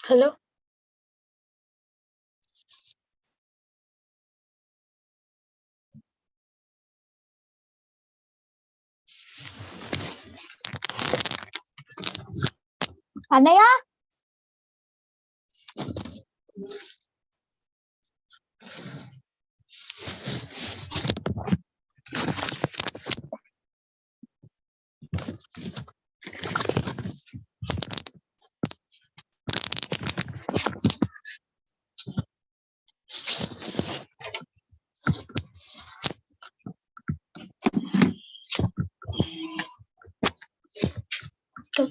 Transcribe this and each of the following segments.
Hello! అన్నయ్య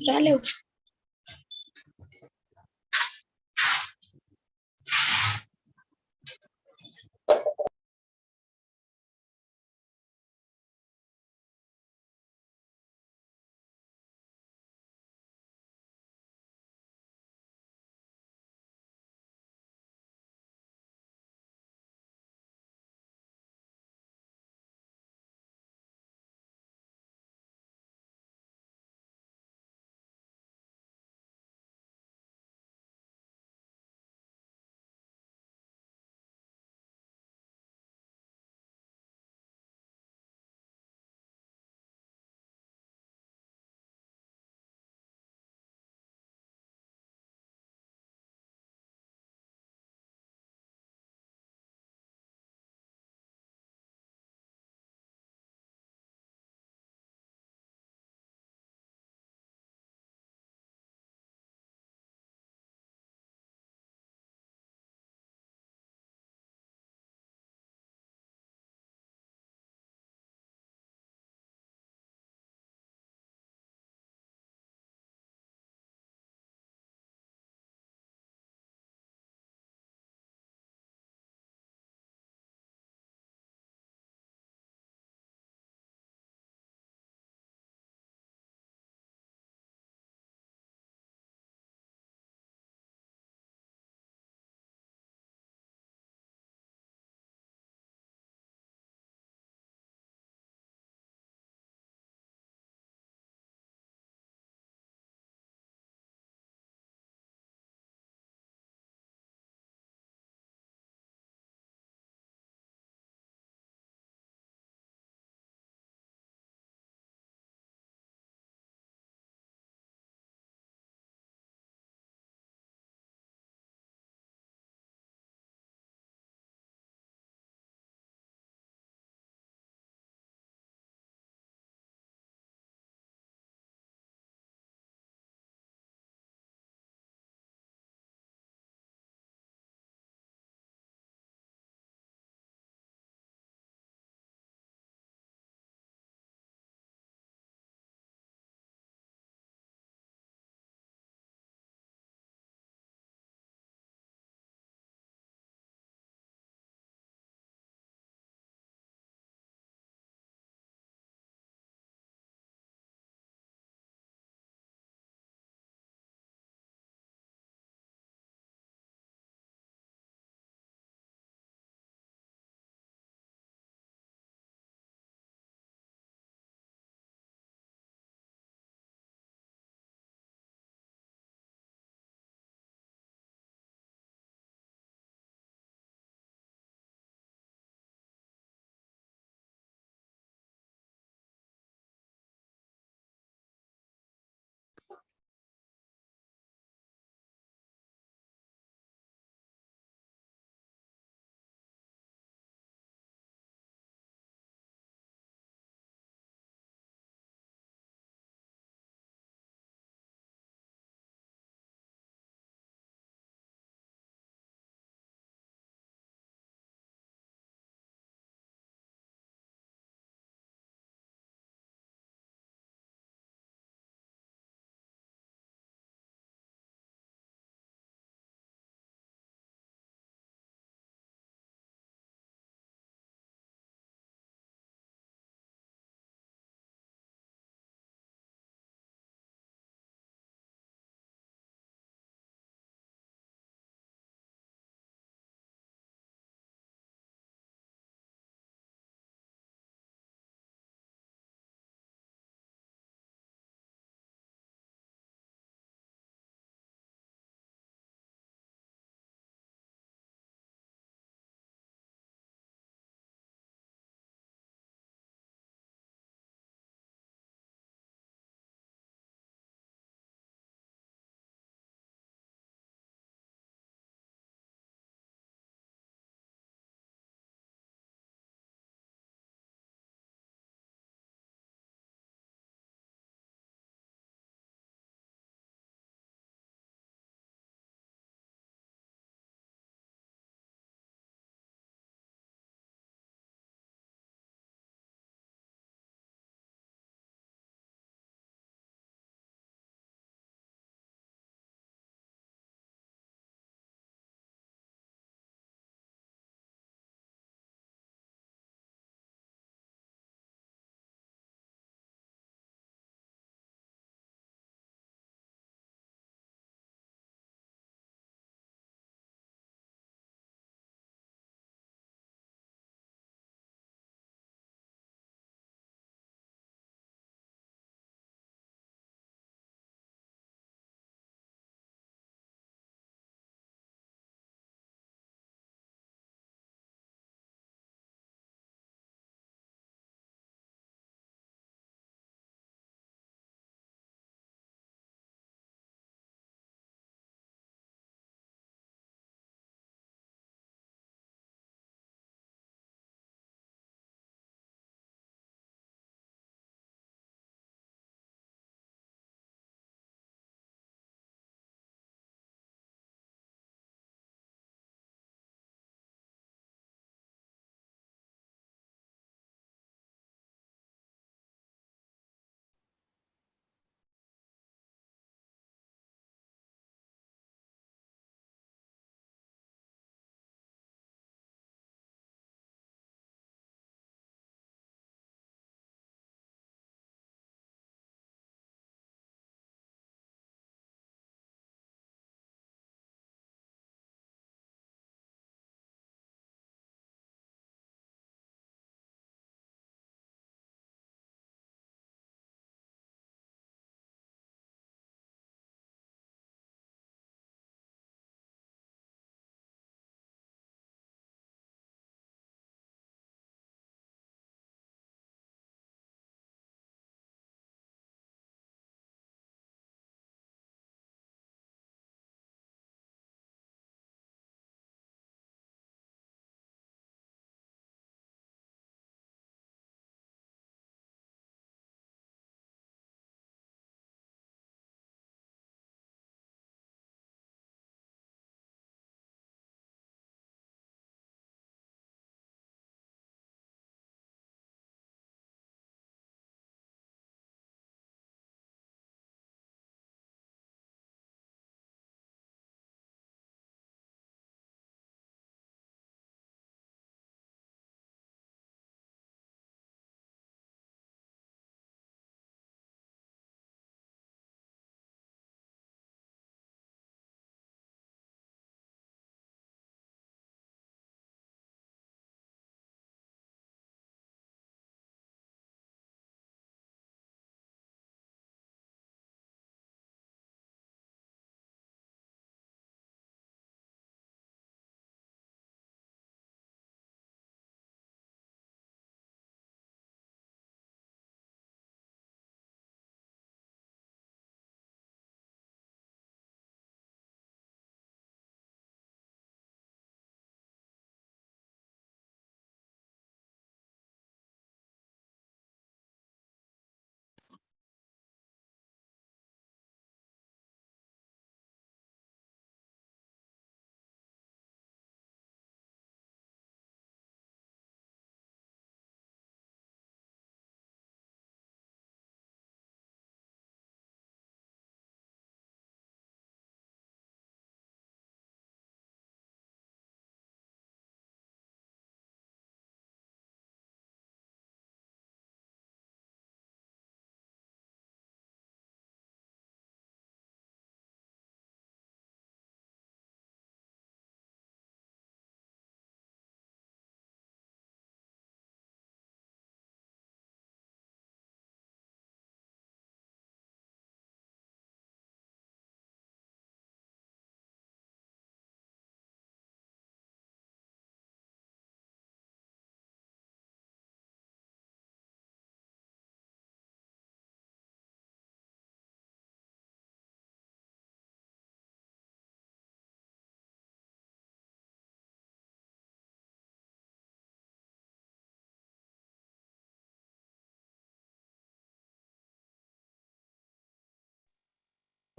రాలేవు.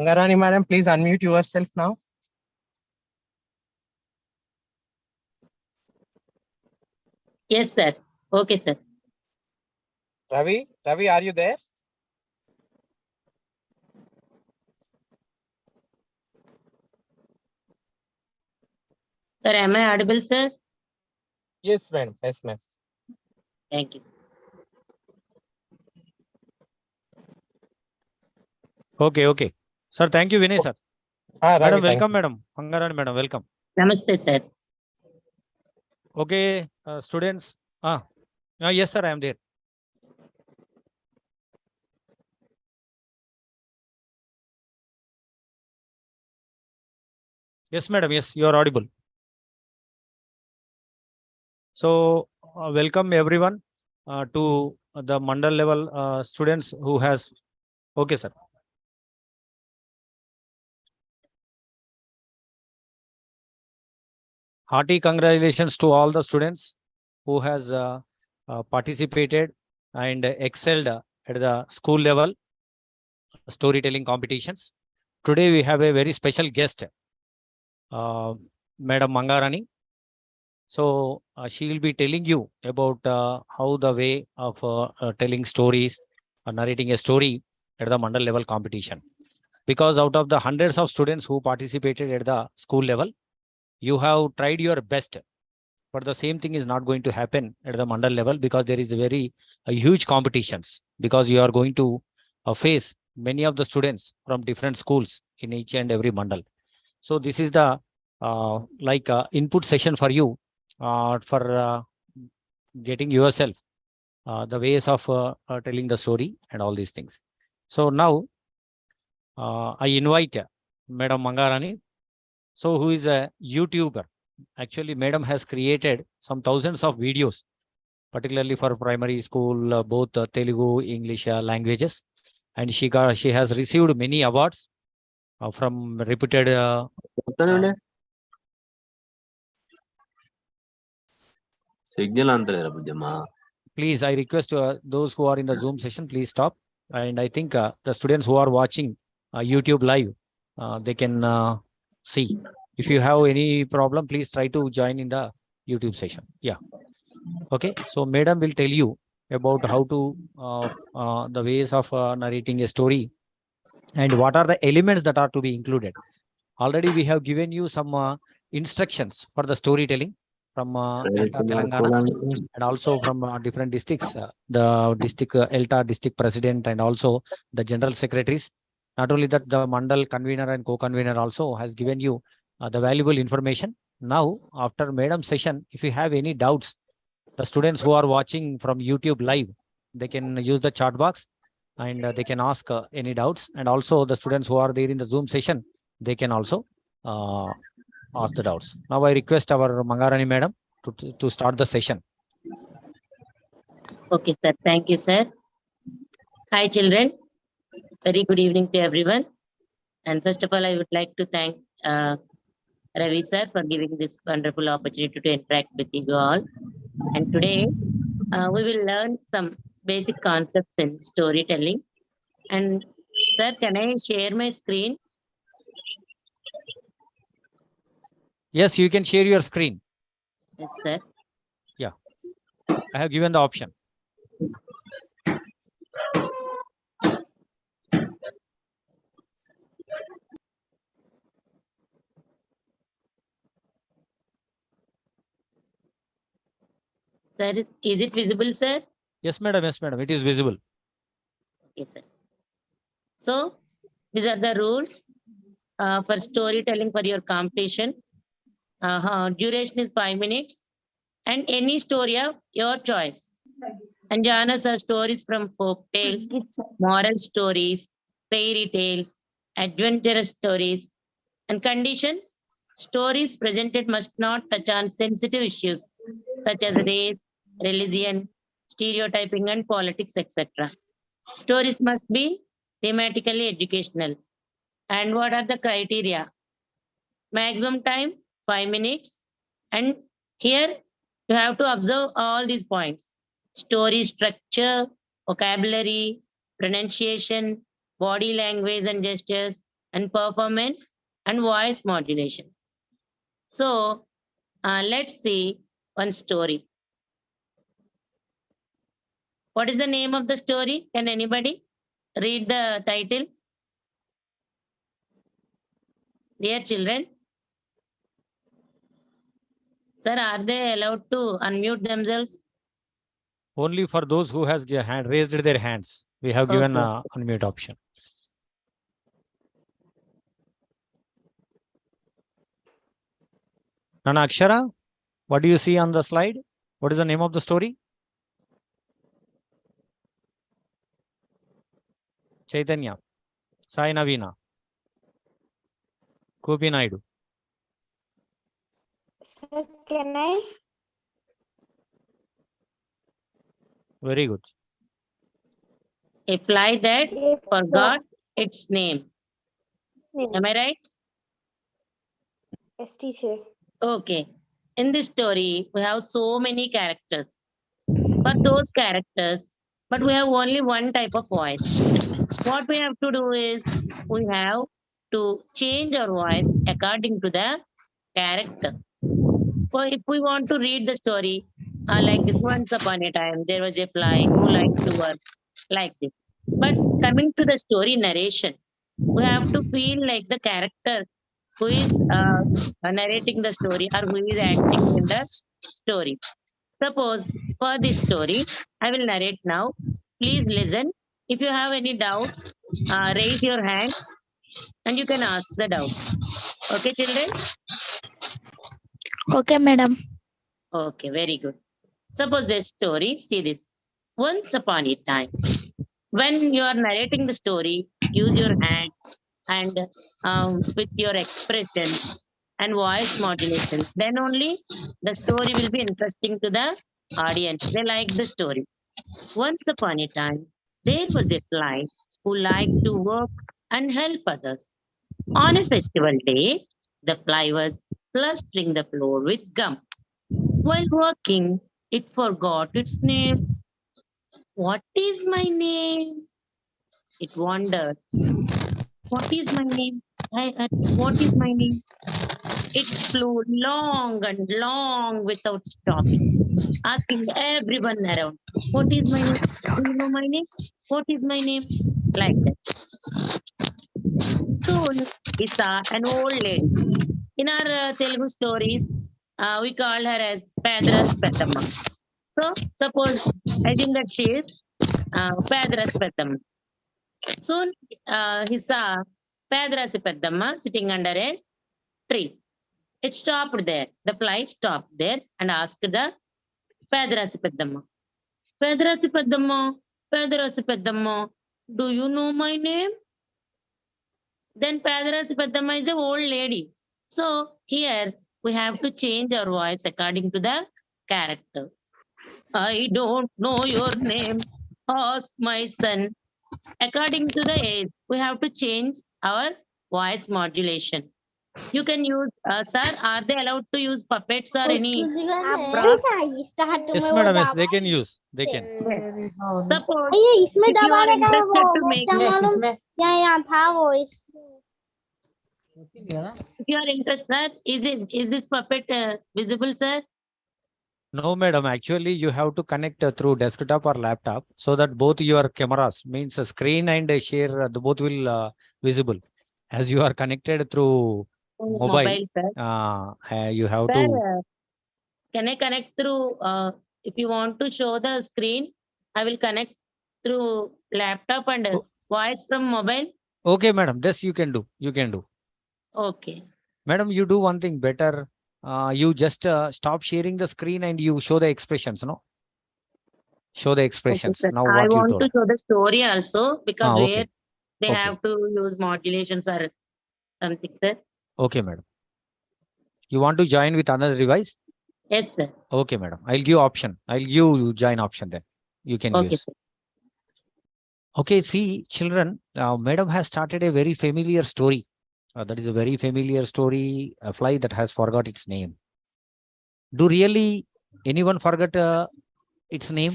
Mangarani madam, please unmute yourself now. Yes, sir. Okay, sir. Ravi, are you there? Sir, am I audible, sir? Yes, madam. Yes, ma'am. Thank you. Okay. Sir, thank you, Vinay, sir. Ravi, Madam, welcome, madam. Mangarani, madam, welcome. Namaste, sir. Okay, students. Yes, sir, I am there. Yes, madam. Yes, you are audible. So, welcome everyone to the Mandal level students who has. Okay, sir. Hearty congratulations to all the students who has participated and excelled at the school level storytelling competitions. Today we have a very special guest, Madam Mangarani. So she will be telling you about how the way of telling stories, narrating a story at the Mandal level competition. Because out of the hundreds of students who participated at the school level, you have tried your best. But the same thing is not going to happen at the Mandal level because there is a huge competitions, because you are going to face many of the students from different schools in each and every Mandal. So this is the input session for you for getting yourself the ways of telling the story and all these things. So now I invite Madam Mangarani, so who is a YouTuber. Actually, Madam has created some thousands of videos, particularly for primary school, both Telugu, English languages, and she has received many awards from reputed. Please, I request those who are in the Zoom session, please stop. And I think the students who are watching YouTube live, they can see. If you have any problem, please try to join in the YouTube session. Yeah. Okay. So, Madam will tell you about how to the ways of narrating a story and what are the elements that are to be included. Already we have given you some instructions for the storytelling from ELTA-Telangana and also from different districts, the district ELTA district president and also the general secretaries. Not only that, the Mandal convener and co-convener also has given you the valuable information. Now, after Madam session, if you have any doubts, the students who are watching from YouTube live, they can use the chat box and they can ask any doubts. And also the students who are there in the Zoom session, they can also ask the doubts. Now I request our Mangarani madam to start the session. Okay, sir. Thank you, sir. Hi, children. Very good evening to everyone. And first of all, I would like to thank Ravi sir for giving this wonderful opportunity to interact with you all. And today we will learn some basic concepts in storytelling. And sir, can I share my screen? Yes, you can share your screen. Yes, sir. Yeah, I have given the option. Sir, is it visible, sir? Yes, madam. Yes, madam. It is visible. Okay, sir. So these are the rules for storytelling for your competition. Duration is 5 minutes and any story of your choice. And genres are stories from folk tales, moral stories, fairy tales, adventurous stories, and conditions. Stories presented must not touch on sensitive issues such as race, religion, stereotyping, and politics, etc. Stories must be thematically educational. And what are the criteria? Maximum time 5 minutes. And here you have to observe all these points: story structure, vocabulary, pronunciation, body language and gestures, and performance and voice modulation. So let's see one story. What is the name of the story? Can anybody read the title? Dear children, sir, are they allowed to unmute themselves? Only for those who has raised their hands. We have given Okay. unmute option. Nana Akshara, what do you see on the slide? What is the name of the story? Chaitanya, Sai Navina, Kupi Naidu. Sir, can I? Very good. A fly that Yes, forgot its name. sir. Am I right? Yes, teacher. Okay. In this story, we have so many characters. For those characters, but we have only one type of voice. What we have to do is we have to change our voice according to the character. So if we want to read the story, like this, once upon a time, there was a fly who liked to work like this. But coming to the story narration, we have to feel like the character who is narrating the story or who is acting in the story. Suppose for this story, I will narrate now. Please listen. If you have any doubts, raise your hand and you can ask the doubts. Okay, children? Okay, madam. Okay, very good. Suppose this story, see this. Once upon a time, when you are narrating the story, use your hand and with your expression and voice modulation. Then only the story will be interesting to the audience. They like the story. Once upon a time, there was a fly who liked to work and help others. On a festival day, the fly was plastering the floor with gum. While working, it forgot its name. What is my name? It wondered. What is my name? What is my name? It flew long and long without stopping, asking everyone around, what is my name? Do you know my name? What is my name? Like that. Soon he saw an old lady. In our Telugu stories, we call her as Pedras Peddamma. So suppose, I think that she is Pedras Peddamma. Soon he saw Pedras Peddamma sitting under a tree. It stopped there. The fly stopped there and asked the Pedrasi Peddamma, Pedrasi Peddamma, Pedrasi Peddamma, do you know my name? Then Pedrasi Peddamma is an old lady. So here we have to change our voice according to the character. I don't know your name. Ask my son. According to the age, we have to change our voice modulation. You can use, sir, are they allowed to use puppets or any props? Yes, madam. Yes, they can use. They can. Yes. Suppose ये इसमें if you दबा are देगा interested वो to वो make, क्या मालूम यहाँ था वो इस if you are interested, is this puppet visible, sir? No, madam. Actually, you have to connect through desktop or laptop so that both your cameras, means a screen and a share, the both will visible. As you are connected through mobile, Sir. you have Sir, to. can I connect through, if you want to show the screen, I will connect through laptop and Oh. voice from mobile. Okay, madam. This you can do. You can do. Okay. Madam, you do one thing better. You just stop sharing the screen and you show the expressions, no? Show the Okay, expressions. sir. Now I what you want told. to show the story also because where Okay. they Okay. have to use modulations or something, sir. Okay, madam. You want to join with another device? Yes, sir. Okay, madam. I'll give option. I'll give you join option then. You can Okay, use. sir. Okay, see, children, madam has started a very familiar story. That is a very familiar story, a fly that has forgot its name. Do really anyone forget its name?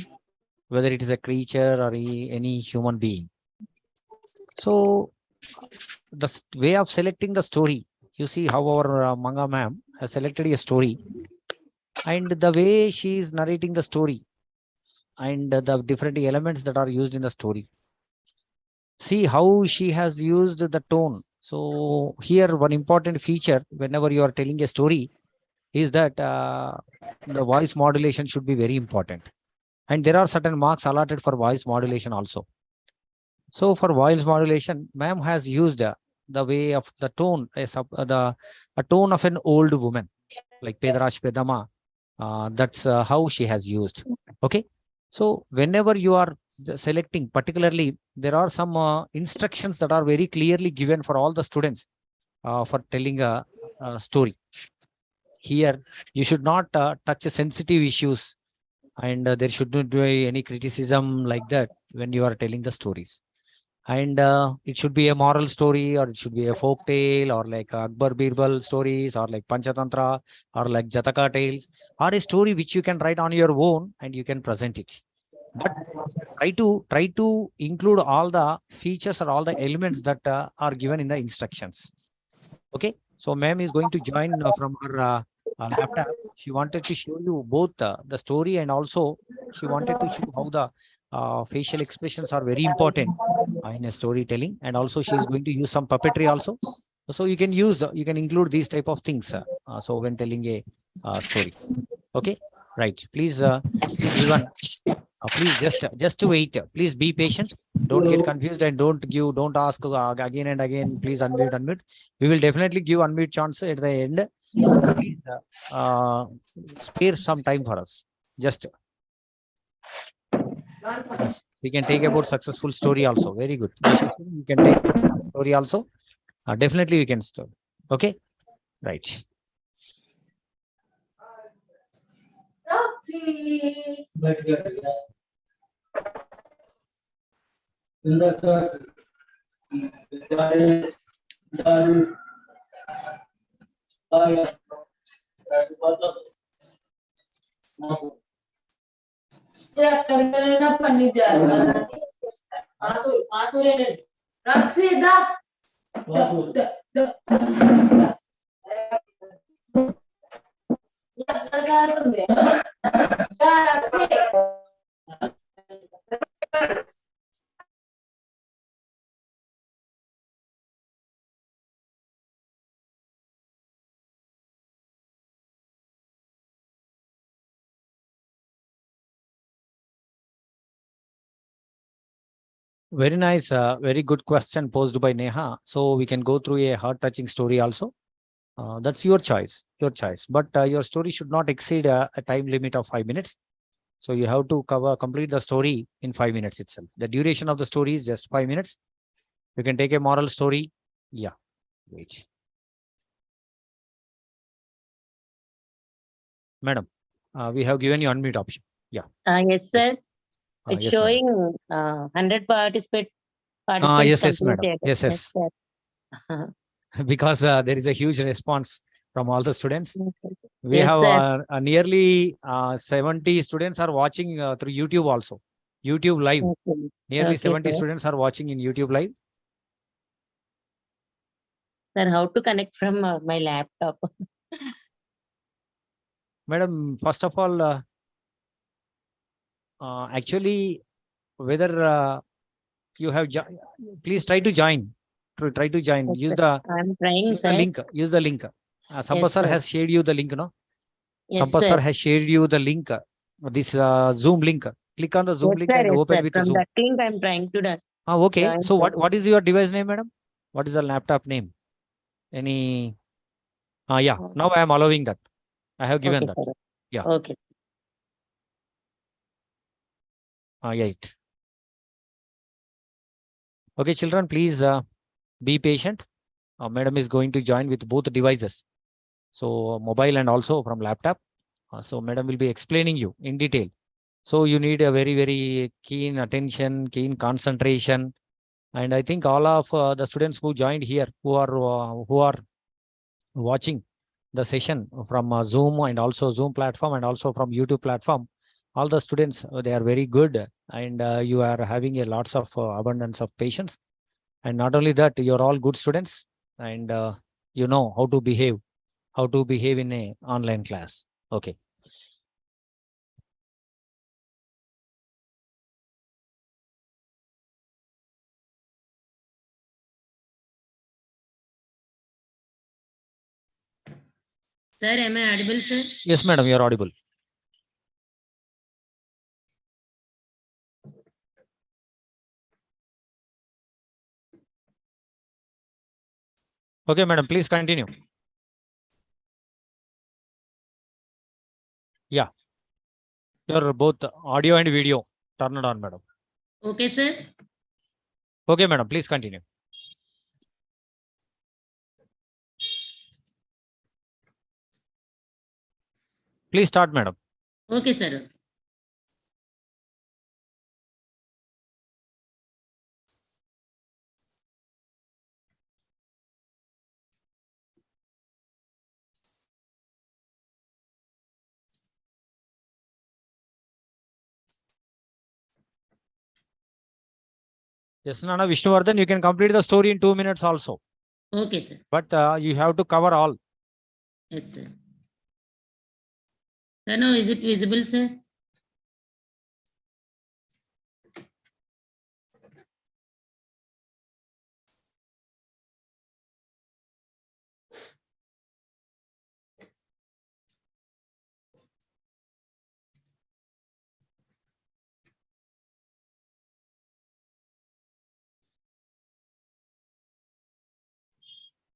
Whether it is a creature or any human being. So the way of selecting the story, you see how our Manga ma'am has selected a story, and the way she is narrating the story, and the different elements that are used in the story. See how she has used the tone. So here, one important feature whenever you are telling a story is that the voice modulation should be very important. And there are certain marks allotted for voice modulation also. So for voice modulation, ma'am has used the way of the tone, a tone of an old woman, like Pedrash Pedama. That's how she has used. Okay. So whenever you are selecting, particularly, there are some instructions that are very clearly given for all the students for telling a story. Here, you should not touch sensitive issues, and there should not be any criticism like that when you are telling the stories. And it should be a moral story, or it should be a folk tale, or like Akbar Birbal stories, or like Panchatantra, or like Jataka tales, or a story which you can write on your own and you can present it. But try to include all the features or all the elements that are given in the instructions. Okay, so ma'am is going to join from her laptop. She wanted to show you both the story, and also she wanted to show how the facial expressions are very important in a storytelling. And also she is going to use some puppetry also. So you can use, you can include these type of things. So when telling a story. Okay, right. Please, everyone, please just to wait. Please be patient. Don't get confused, and don't ask again and again. Please unmute. We will definitely give unmute chance at the end. Please spare some time for us. Just we can take about successful story also. Very good. We can take story also. Definitely we can start. Okay, right. Very nice, very good question posed by Neha. So we can go through a heart-touching story also. That's your choice, But your story should not exceed a time limit of 5 minutes. So you have to complete the story in 5 minutes itself. The duration of the story is just 5 minutes. You can take a moral story. Yeah, wait. Madam, we have given you unmute option. Yeah. Yes, sir. It's Yes, showing 100 participants yes, madam. completed. Yes. Sir. Because there is a huge response from all the students. We Yes, have sir. nearly 70 students are watching through YouTube also. YouTube live. Okay. Nearly Okay, 70 sir. students are watching in YouTube live. Sir, how to connect from my laptop? Madam, first of all, actually, whether you have, please try to join. Try to join. Yes, Use sir. the I'm trying, use the sir. link. Use the link. Sampa Yes, sir sir. has shared you the link, no? Yes, Sampa sir sir. has shared you the link. This Zoom link. Click on the Zoom Yes, link sir. and Yes, open sir. with From Zoom. that link, I'm trying to do. Okay. Join, So sir. what is your device name, madam? What is the laptop name? Any? Yeah. Now I am allowing that. I have given Okay, that. sir. Yeah. Okay. Yes. Okay, children, please be patient. Madam is going to join with both devices. So mobile and also from laptop. So madam will be explaining you in detail. So you need a very, very keen attention, keen concentration. And I think all of the students who joined here, who are watching the session from Zoom and also Zoom platform and also from YouTube platform, all the students, they are very good, and you are having a lots of abundance of patience. And not only that, you're all good students and you know how to behave in a online class. Okay. Sir, am I audible, sir? Yes, madam, you're audible. Okay, madam, please continue. Yeah. You're both audio and video. Turn it on, madam. Okay, sir. Okay, madam, please continue. Please start, madam. Okay, sir. Yes, Nana Vishnuvardhan, you can complete the story in 2 minutes also. Okay, sir. But you have to cover all. Yes, sir. Sir, now is it visible, sir?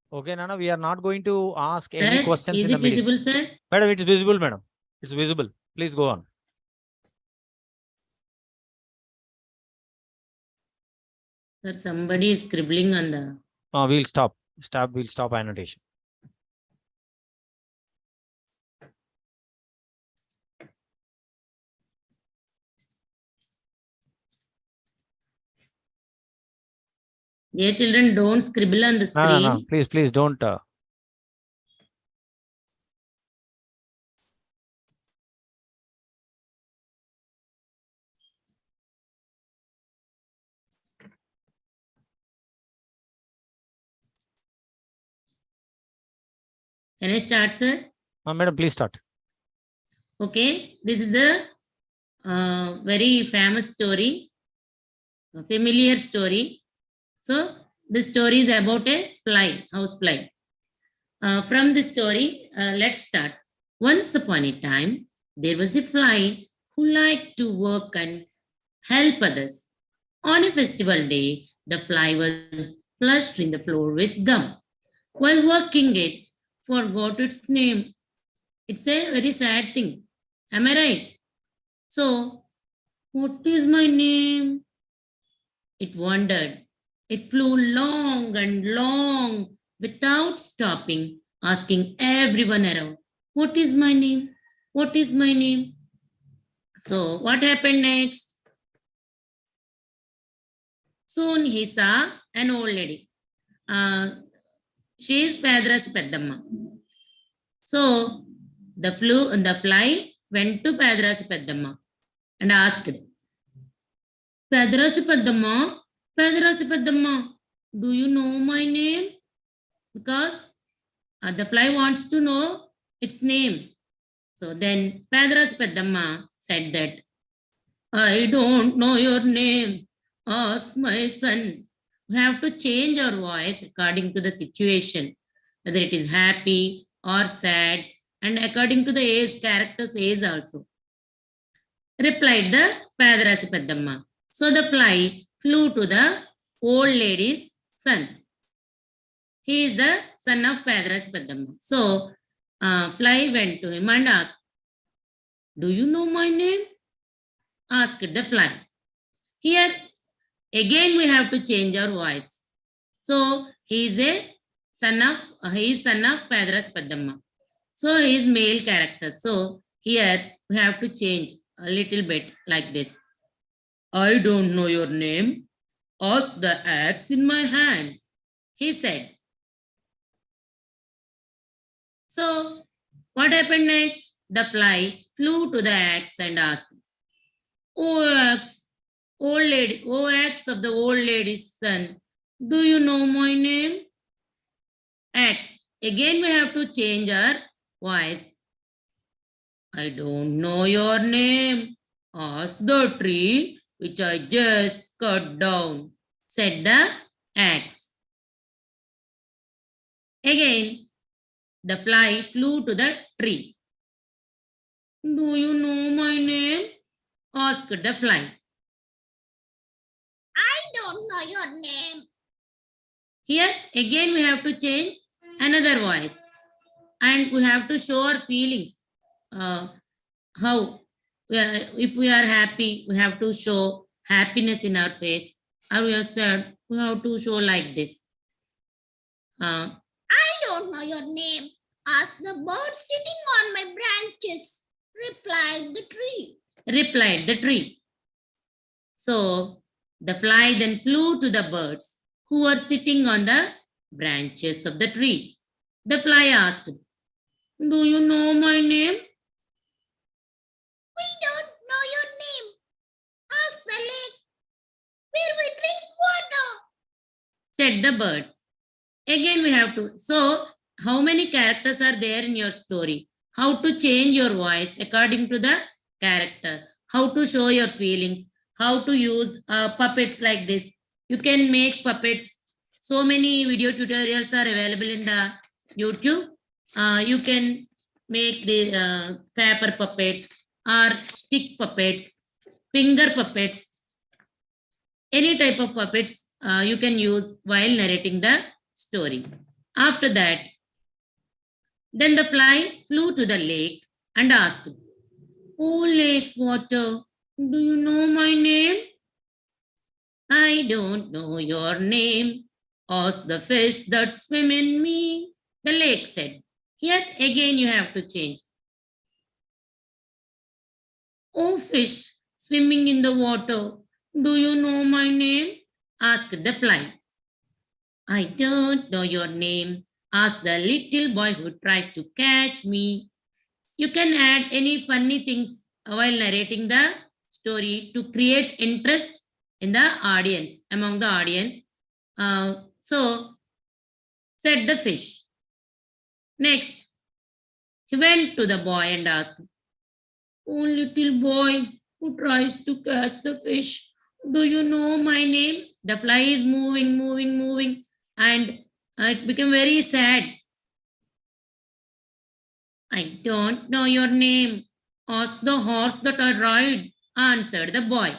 Okay, Nana, we are not going to ask any Sir, questions is in the it middle. visible, sir? Madam, it is visible, madam. It's visible. Please go on. Sir, somebody is scribbling on the. We'll stop. We'll stop annotation. Dear children, don't scribble on the No, no, no. screen. Please don't. Can I start, sir? Madam, please start. Okay, this is the very famous story, a familiar story. So, this story is about a fly, house fly. From this story, let's start. Once upon a time, there was a fly who liked to work and help others. On a festival day, the fly was plastering the floor with gum. While working it, forgot its name. It's a very sad thing. Am I right? So, what is my name? It wondered. It flew long and long without stopping, asking everyone around, what is my name? What is my name? So, what happened next? Soon he saw an old lady. She is Padras Peddamma. So, the fly went to Padras Peddamma and asked, Padrasi Paddamma, do you know my name? Because the fly wants to know its name. So then Padrasi Paddamma said that, I don't know your name. Ask my son. We have to change our voice according to the situation, whether it is happy or sad, and according to the age, character's age also. Replied the Padrasi Paddamma. So the fly flew to the old lady's son. He is the son of Padras Paddamma. So fly went to him and asked, do you know my name? Asked the fly. Here again we have to change our voice. So he is son of Padras Paddamma. So he is male character. So here we have to change a little bit like this. I don't know your name. Ask the axe in my hand, he said. So, what happened next? The fly flew to the axe and asked, Oh axe, old lady, oh axe of the old lady's son, Do you know my name? X. Again, we have to change our voice. I don't know your name. Ask the tree which I just cut down, said the axe. Again, the fly flew to the tree. Do you know my name? Asked the fly. I don't know your name. Here, again, we have to change another voice. And we have to show our feelings. How if we are happy, we have to show happiness in our face. Or we are sad, we have to show like this. I don't know your name. Ask the bird sitting on my branches, replied the tree. Replied the tree. So the fly then flew to the birds who were sitting on the branches of the tree. The fly asked, do you know my name? We don't know your name. Ask the lake where we drink water, said the birds. Again we have to. So how many characters are there in your story? How to change your voice according to the character. How to show your feelings. How to use puppets like this. You can make puppets. So many video tutorials are available in the YouTube. You can make the paper puppets or stick puppets, finger puppets, any type of puppets you can use while narrating the story. After that, then the fly flew to the lake and asked, oh, lake water, do you know my name? I don't know your name. Ask the fish that swim in me, the lake said. Here again you have to change. Oh, fish swimming in the water, do you know my name? Asked the fly. I don't know your name. Asked the little boy who tries to catch me. You can add any funny things while narrating the story to create interest in the audience, among the audience. So, said the fish. Next, he went to the boy and asked, oh, little boy who tries to catch the fish, do you know my name? The fly is moving, and it became very sad. I don't know your name. Ask the horse that I ride, answered the boy.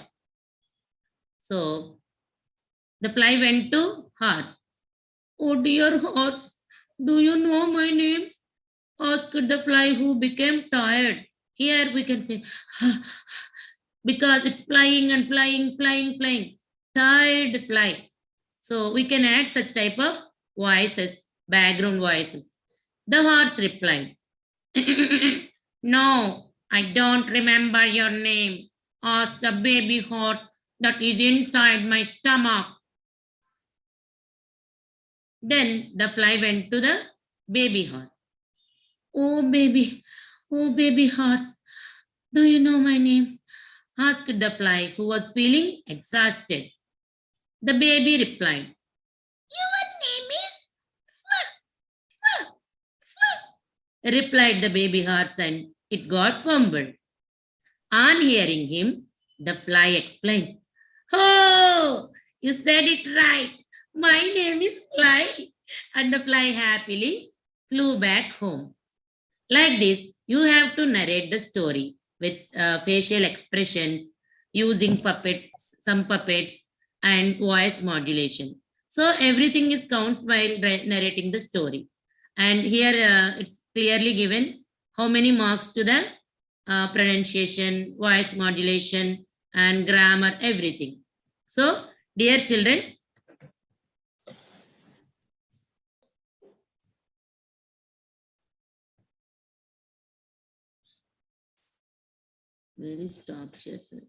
So the fly went to horse. Oh, dear horse, do you know my name? Asked the fly, who became tired. Here we can say, because it's flying and flying. Tired fly. So we can add such type of voices, background voices. The horse replied, no, I don't remember your name. Ask the baby horse that is inside my stomach. Then the fly went to the baby horse. Oh, baby horse, do you know my name? Asked the fly, who was feeling exhausted. The baby replied, your name is replied the baby horse, and it got fumbled. On hearing him, the fly explains, oh, you said it right. My name is Fly. And the fly happily flew back home. Like this, you have to narrate the story with facial expressions, using puppets, some puppets, and voice modulation. So everything is counts while narrating the story. And here it's clearly given how many marks to the pronunciation, voice modulation, and grammar, everything. So, dear children, where is stop share, sir?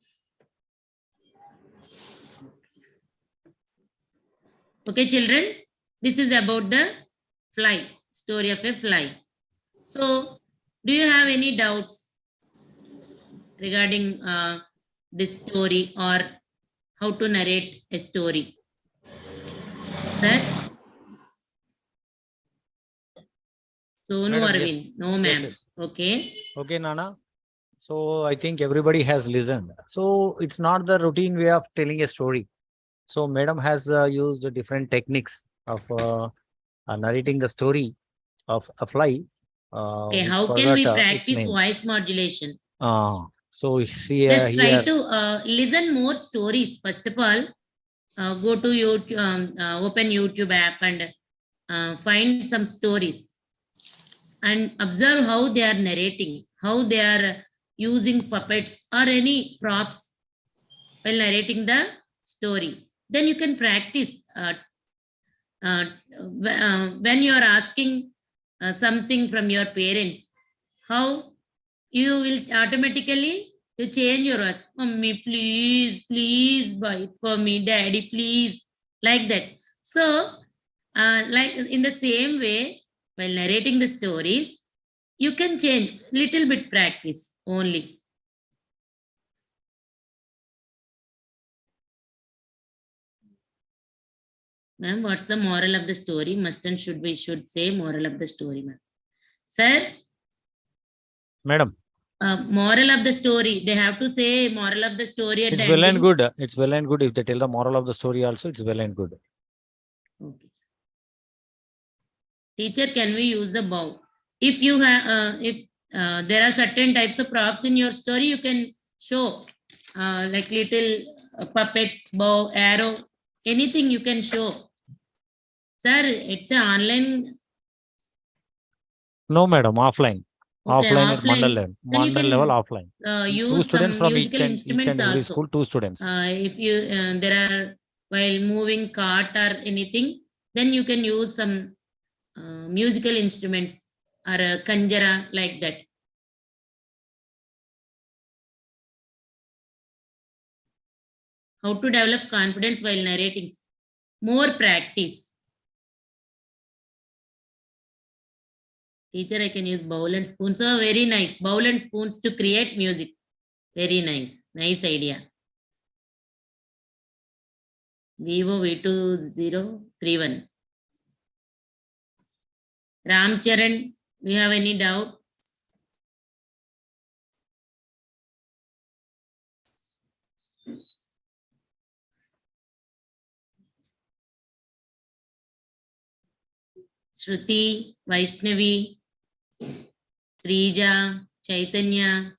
Okay, children, this is about the fly, story of a fly. So, do you have any doubts regarding this story or how to narrate a story? Sir? Sonu Madam, Arvind. yes. No, Yes, ma'am. yes. Okay. Okay, Nana. So I think everybody has listened. So it's not the routine way of telling a story. So Madam has used different techniques of narrating the story of a fly. Okay. We How can forgot we its practice name. voice modulation? So see Just try here. to listen more stories. First of all, go to YouTube, open YouTube app and find some stories and observe how they are narrating, how they are using puppets or any props while narrating the story. Then you can practice when you are asking something from your parents, how you will automatically you change your voice. Mummy, please, please buy it for me. Daddy, please. Like that. So, like in the same way, while narrating the stories, you can change little bit practice only. Ma'am, what's the moral of the story? Must and should we should say moral of the story, ma'am. Sir, Madam, moral of the story. They have to say moral of the story at it's the well and ending. good. It's well and good if they tell the moral of the story also. It's well and good. Okay. Teacher, can we use the bow? If you have, if there are certain types of props in your story, you can show like little puppets, bow, arrow, anything you can show. Sir, it's an online. No, madam, offline. Okay, Offline at offline. Mandal level. Then you Mandal level can offline. Two use students some from each musical and instruments every also. school, 2 students. If you there are while moving cart or anything, then you can use some musical instruments or a kanjara like that. How to develop confidence while narrating? More practice. Teacher, I can use bowl and spoons. Oh, very nice. Bowl and spoons to create music. Very nice. Nice idea. Vivo V2031. Ram Charan, do you have any doubt? Shruti, Vaishnavi, Srija, Chaitanya.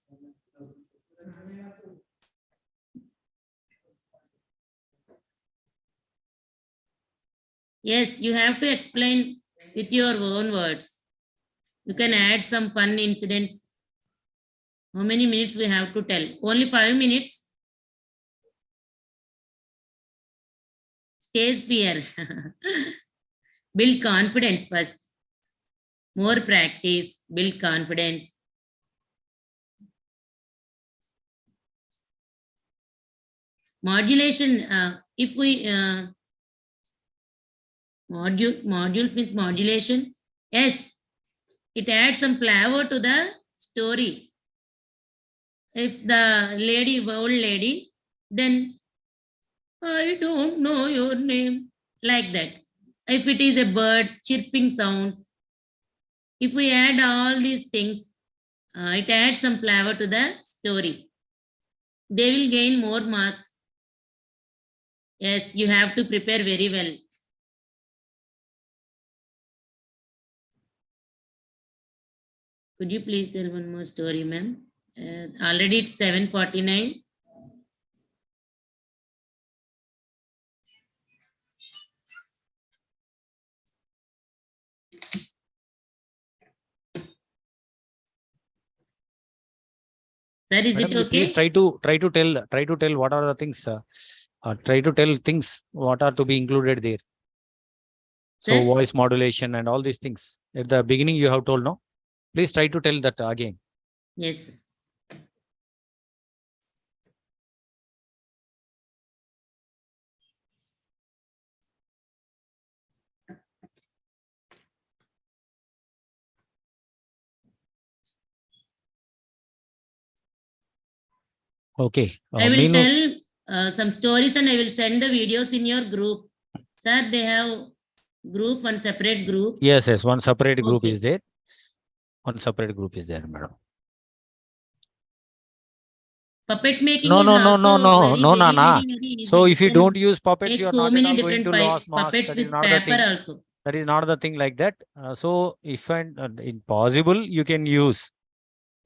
Yes, you have to explain with your own words. You can add some fun incidents. How many minutes we have to tell? Only 5 minutes. Stage fear. Build confidence first. More practice, build confidence. Modulation, if we modules means modulation. Yes, it adds some flavor to the story. If the old lady, then I don't know your name, like that. If it is a bird, chirping sounds. If we add all these things, it adds some flavor to the story. They will gain more marks. Yes, you have to prepare very well. Could you please tell one more story, ma'am? Already it's 7:49. Sir, is Madam, it you okay? please try to tell what are the things. Try to tell things what are to be included there. So Sir? voice modulation and all these things. At the beginning you have told, no? Please try to tell that again. Yes. Okay. I will tell some stories and I will send the videos in your group. Sir, they have group, one separate group. Yes, yes. One separate group Okay. is there. One separate group is there, madam. Puppet making No, is no, no, no, also no, very, no, very, Nana. very, very easy. So You if you can don't use puppets, make you are so not at many all going different to lose marks. puppets That is with not the paper thing. also. That is not the thing like that. So if and impossible, you can use.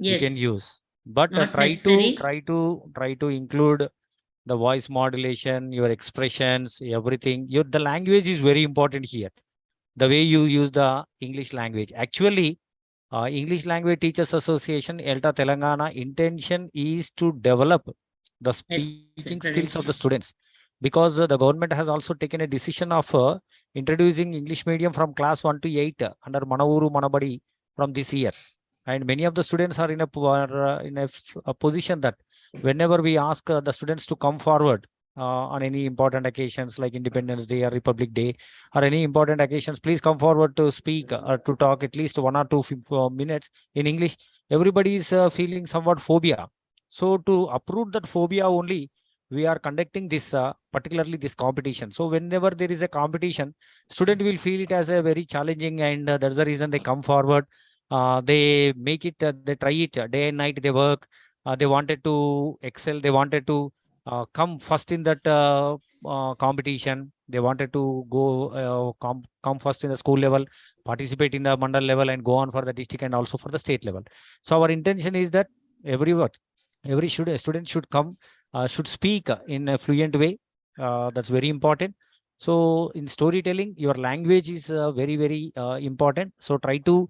You can Yes, use. But not try necessary. to include the voice modulation, your expressions, everything. The language is very important here. The way you use the English language. Actually, English Language Teachers Association, ELTA-Telangana, intention is to develop the speaking skills of the students, because the government has also taken a decision of introducing English medium from class 1 to 8 under Manavuru Manabadi from this year. And many of the students are in a position that whenever we ask the students to come forward on any important occasions like Independence Day or Republic Day or any important occasions, please come forward to speak or to talk at least 1 or 2 minutes in English. Everybody is feeling somewhat phobia. So to uproot that phobia only, we are conducting this particularly this competition. So whenever there is a competition, student will feel it as a very challenging, and that's the reason they come forward. They make it, they try it day and night. They work. They wanted to excel. They wanted to come first in that competition. They wanted to go come first in the school level, participate in the Mandal level, and go on for the district and also for the state level. So our intention is that every student should come, should speak in a fluent way. That's very important. So in storytelling, your language is very, very important. So try to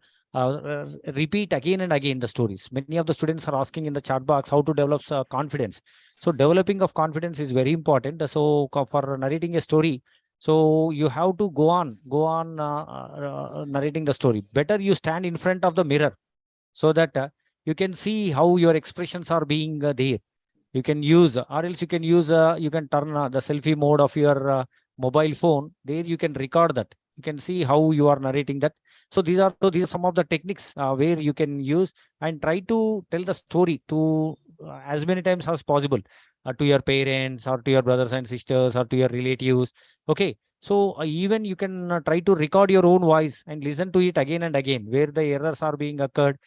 repeat again and again the stories. Many of the students are asking in the chat box how to develop confidence. So developing of confidence is very important. So for narrating a story, so you have to go on narrating the story. Better you stand in front of the mirror so that you can see how your expressions are being there. You can use, or else you can use, you can turn the selfie mode of your mobile phone. There you can record that. You can see how you are narrating that. So these are some of the techniques where you can use and try to tell the story to as many times as possible to your parents or to your brothers and sisters or to your relatives. Okay. So even you can try to record your own voice and listen to it again and again where the errors are being occurred.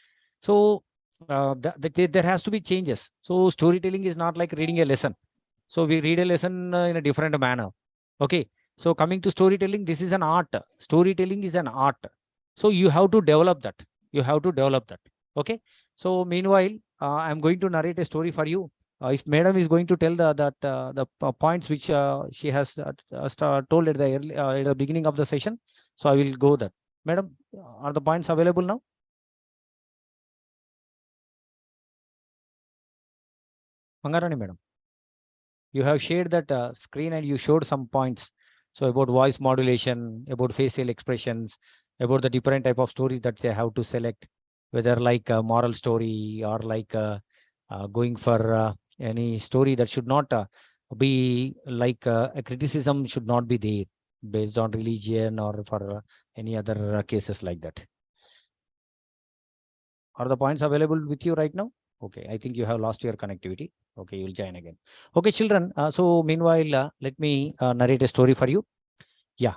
So there has to be changes. So storytelling is not like reading a lesson. So we read a lesson in a different manner. Okay. So coming to storytelling, this is an art. Storytelling is an art. So you have to develop that. You have to develop that. Okay. So meanwhile, I'm going to narrate a story for you. If Madam is going to tell the points which she has told at the beginning of the session, so I will go that. Madam, are the points available now? Mangarani Madam, you have shared that screen and you showed some points. So about voice modulation, about facial expressions, about the different type of stories that they have to select, whether like a moral story or like going for any story that should not be like a criticism should not be there based on religion or for any other cases like that. Are the points available with you right now? Okay, I think you have lost your connectivity. Okay, you'll join again. Okay, children. So meanwhile, let me narrate a story for you. Yeah.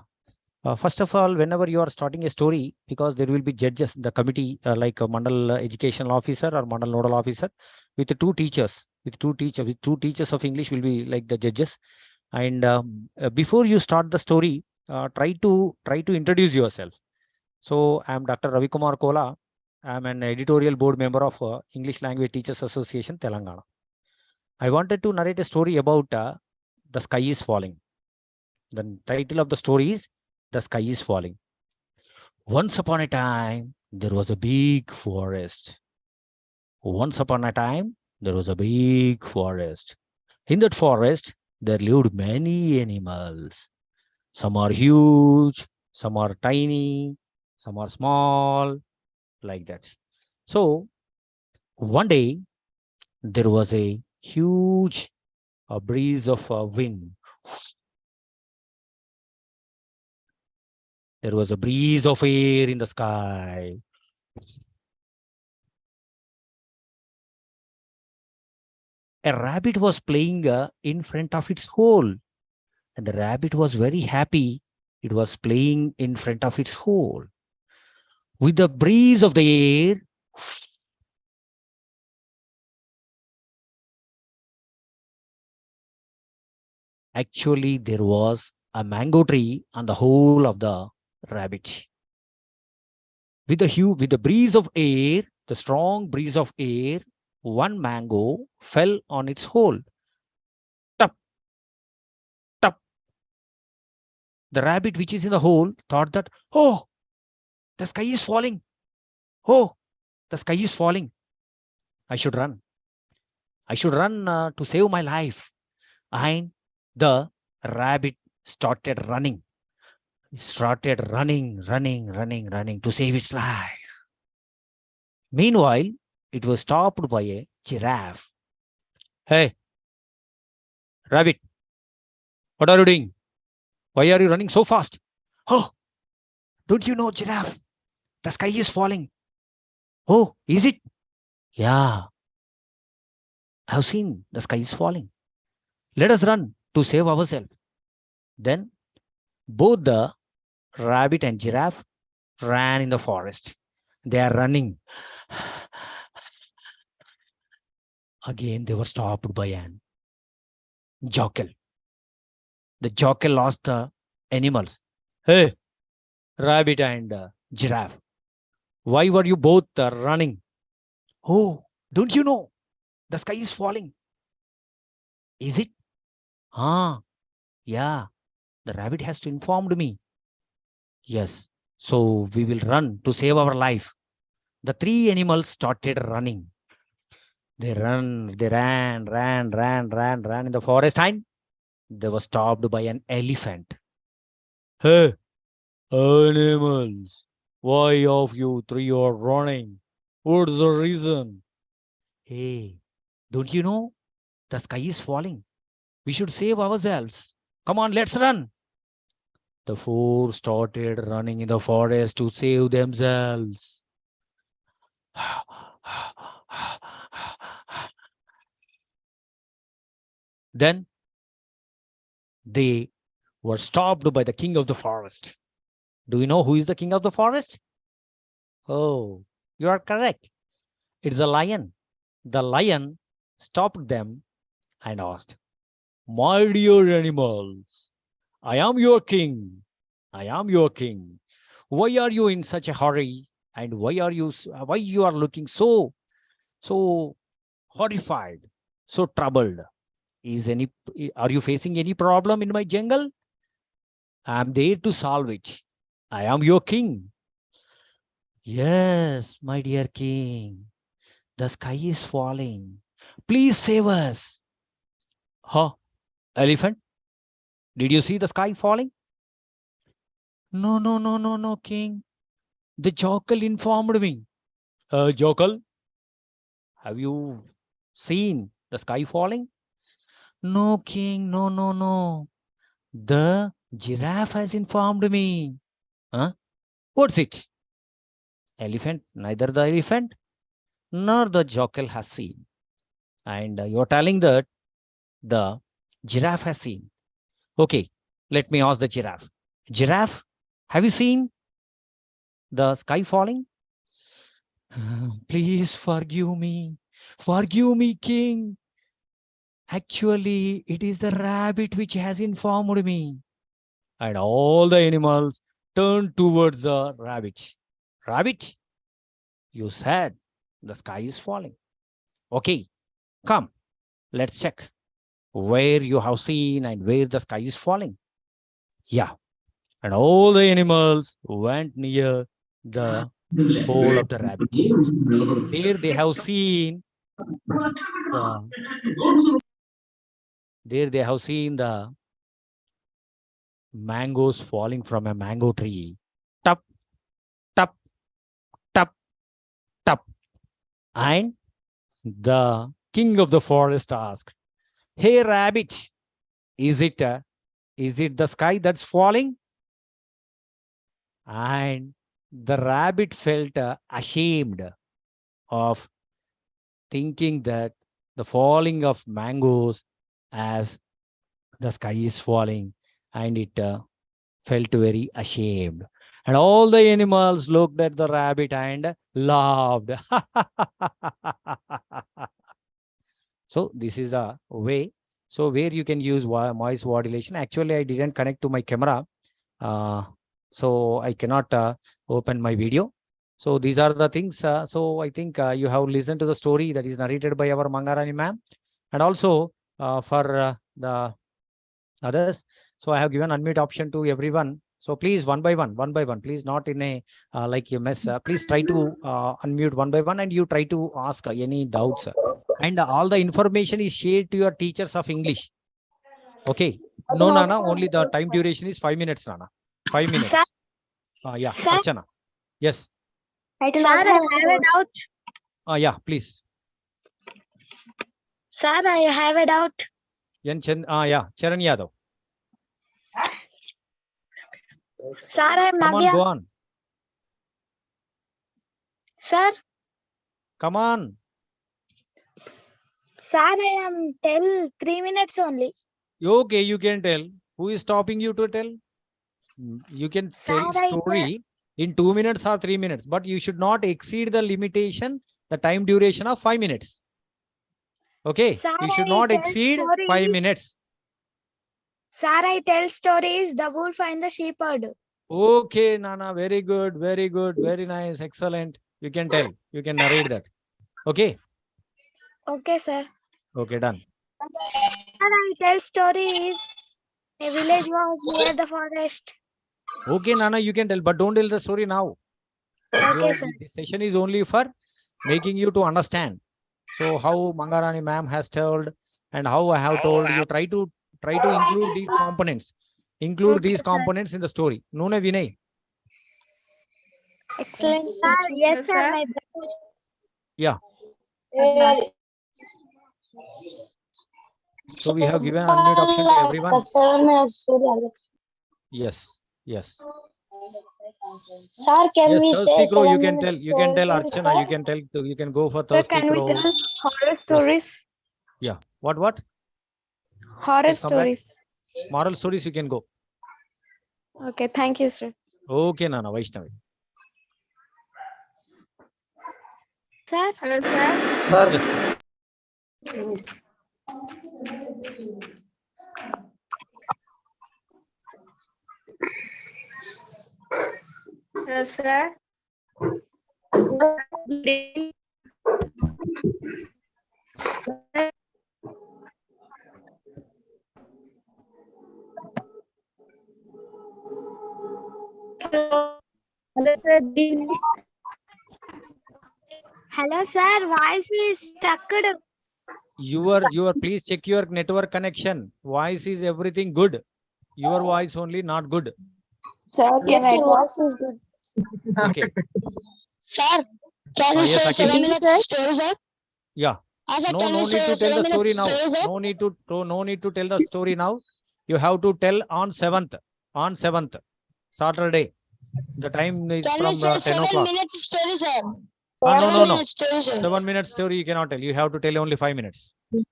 First of all, whenever you are starting a story, because there will be judges, the committee, like a Mandal educational officer or Mandal nodal officer, with the two teachers, with two teachers of English will be like the judges. And before you start the story, try to introduce yourself. So I am Dr. Ravi Kumar Kola. I am an editorial board member of English Language Teachers Association, Telangana. I wanted to narrate a story about The Sky is Falling. The title of the story is The Sky is Falling. Once upon a time, there was a big forest. Once upon a time, there was a big forest. In that forest, there lived many animals. Some are huge, some are tiny, some are small, like that. So one day, there was a huge breeze of wind. There was a breeze of air in the sky. A rabbit was playing in front of its hole, and the rabbit was very happy It was playing in front of its hole. With the breeze of the air, actually there was a mango tree on the hole of the rabbit. With the breeze of air, the strong breeze of air, one mango fell on its hole. Tup, tup. The rabbit which is in the hole thought that, oh, the sky is falling. Oh, the sky is falling. I should run. I should run to save my life. And the rabbit started running. It started running to save its life. Meanwhile, it was stopped by a giraffe. Hey, rabbit, what are you doing? Why are you running so fast? Oh, don't you know, giraffe? The sky is falling. Oh, is it? Yeah, I've seen the sky is falling. Let us run to save ourselves. Then both the rabbit and giraffe ran in the forest. They are running. Again, they were stopped by an jackal. The jackal asked the animals, hey, rabbit and giraffe, why were you both running? Oh, don't you know? The sky is falling. Is it? Ah, yeah. The rabbit has to informed me. Yes. So we will run to save our life. The three animals started running. They ran in the forest, and they were stopped by an elephant. Hey, animals, why of you three are running? What's the reason? Hey, don't you know? The sky is falling. We should save ourselves. Come on, let's run. The four started running in the forest to save themselves. Then they were stopped by the king of the forest. Do you know who is the king of the forest? Oh, you are correct. It's a lion. The lion stopped them and asked, my dear animals, I am your king. I am your king. Why are you in such a hurry? And why you are looking so horrified, so troubled? Are you facing any problem in my jungle? I am there to solve it. I am your king. Yes, my dear king. The sky is falling. Please save us. Huh? Elephant? Did you see the sky falling? No, king. The jackal informed me. Jackal, have you seen the sky falling? No, king. No. The giraffe has informed me. Huh? What's it? Elephant? Neither the elephant nor the jackal has seen. And you're telling that the giraffe has seen. Okay, let me ask the giraffe. Giraffe, have you seen the sky falling? Please forgive me. Forgive me, king. Actually, it is the rabbit which has informed me. And all the animals turned towards the rabbit. Rabbit, you said the sky is falling. Okay, come, let's check where you have seen and where the sky is falling. Yeah, and all the animals went near the hole of the rabbit. There they have seen the mangoes falling from a mango tree. Tup, tup, tup, tup. And the king of the forest asked, hey rabbit, is it the sky that's falling? And the rabbit felt ashamed of thinking that the falling of mangoes as the sky is falling, and it felt very ashamed. And all the animals looked at the rabbit and laughed. So this is a way. So where you can use voice modulation. Actually, I didn't connect to my camera. So I cannot open my video. So these are the things. So I think you have listened to the story that is narrated by our Mangarani ma'am. And also for the others. So I have given unmute option to everyone. So please one by one, please not in a like you mess. Please try to unmute one by one and you try to ask any doubts. And all the information is shared to your teachers of English. Okay. No, Nana, only the time duration is 5 minutes, Nana. 5 minutes. Sir? Yeah, Sir? Archana. Yes. Sir, I have a doubt. Yeah, please. Sir, I have a doubt. Yeah, Charan Yadav. Sir, I am Come on, Navya. go on. Sir, Come on. sir, I am tell 3 minutes only. Okay, you can tell. Who is stopping you to tell? You can tell Sir, I story in 2 minutes or 3 minutes, but you should not exceed the limitation, the time duration of 5 minutes. Okay, Sir, you should I not tell exceed 5 stories. minutes. Sir, I tell stories. The wolf and the shepherd. Okay, Nana, very good, very nice, excellent. You can tell, you can narrate that. Okay, Okay, sir. okay, done. Sir, I tell stories. A village was near the forest. Okay, Nana, you can tell, but don't tell the story now. Okay, sir. This session is only for making you to understand. So how Mangarani ma'am has told and how I have told, you try to include these components. Include Okay, these sir. components in the story. Nune Vinay. Excellent. Sir, yes, sir. My brother. Yeah. So we have given unmute option to everyone. Yes. Yes. Sir, can Yes, we Thirsty say Crow, you can tell. You can tell Archana. You sir? can tell. You can go for Sir, Thirsty can we Crow. tell horror stories? Yeah. What? Horror Please come back. stories. Moral stories you can go. Okay, thank you, sir. Okay, Nana Vaishnavi. Sir? Hello, sir. Sir. Yes. Hello, sir. Hello, sir. Hello, sir. Voice is stuck. Your please check your network connection. Voice is everything good. Your voice only not good. Sir, yes, my voice is good. Okay. Sir, can you Yes, say Akhil. 7 minutes story, sir? Yeah. No need to tell the story now. No need to tell the story now. You have to tell on 7th. On 7th. Saturday. The time is from 10 o'clock. minutes story, sir. No. 7 minutes story you cannot tell. You have to tell only 5 minutes. You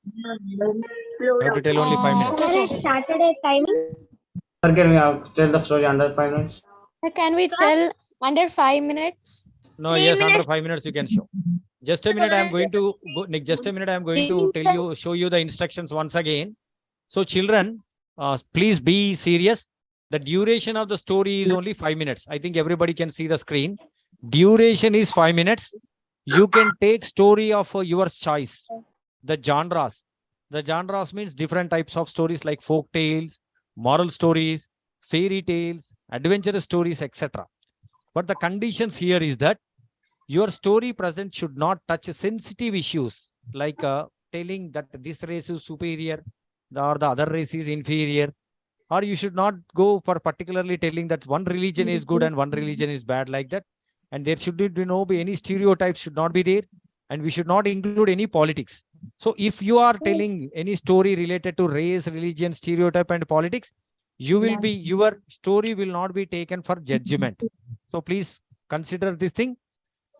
have to tell only 5 minutes. Saturday timing. Sir, can we tell the story under 5 minutes? Can we tell under 5 minutes? No, yes, under 5 minutes you can show. Just a minute, I am going to go. Nick, just a minute, I am going to show you the instructions once again. So, children, please be serious. The duration of the story is only 5 minutes. I think everybody can see the screen. Duration is 5 minutes. You can take story of your choice. The genres. The genres means different types of stories like folk tales, moral stories, fairy tales, adventurous stories, etc. But the conditions here is that your story present should not touch sensitive issues like telling that this race is superior or the other race is inferior. Or you should not go for particularly telling that one religion is good and one religion is bad like that. And there should be any stereotypes should not be there. And we should not include any politics. So if you are telling any story related to race, religion, stereotype and politics, your story will not be taken for judgment. So please consider this thing.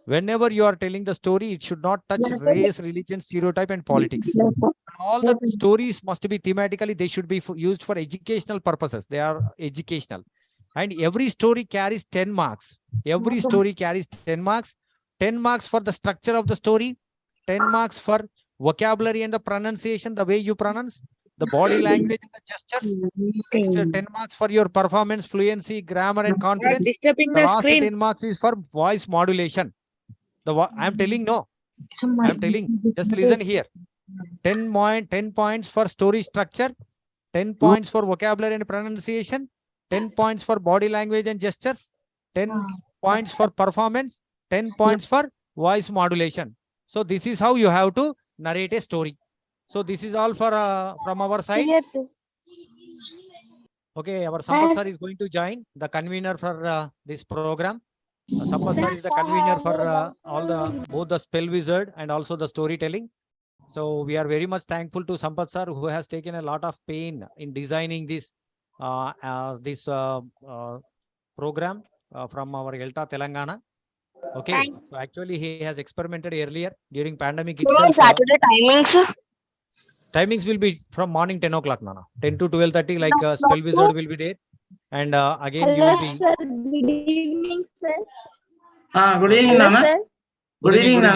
Whenever you are telling the story, it should not touch race, religion, stereotype, and politics. All the stories must be thematically, they should be used for educational purposes. They are educational. And every story carries 10 marks. Every story carries 10 marks. 10 marks for the structure of the story, 10 marks for vocabulary and the pronunciation, the way you pronounce, the body language and the gestures. Next, 10 marks for your performance, fluency, grammar, and confidence. Disturbing The the last screen. 10 marks is for voice modulation. I'm telling no. I'm telling. Just listen here. 10 points for story structure, 10 points for vocabulary and pronunciation, 10 points for body language and gestures, 10 points for performance, 10 points for voice modulation. So this is how you have to narrate a story. So this is all for from our side. Yes, sir. Okay, our Sampath sir is going to join, the convener for this program. Sampath sir is the convener for both the spell wizard and also the storytelling. So we are very much thankful to Sampath sir, who has taken a lot of pain in designing this program from our ELTA-Telangana. Okay, Thanks. so actually he has experimented earlier during pandemic So on itself. Saturday timings. Timings will be from morning 10 o'clock, Nana. 10 to 12:30, like spell wizard will be there. And again, you will be. Sir. Good evening, sir. Good evening, Nana. Good evening, Nana.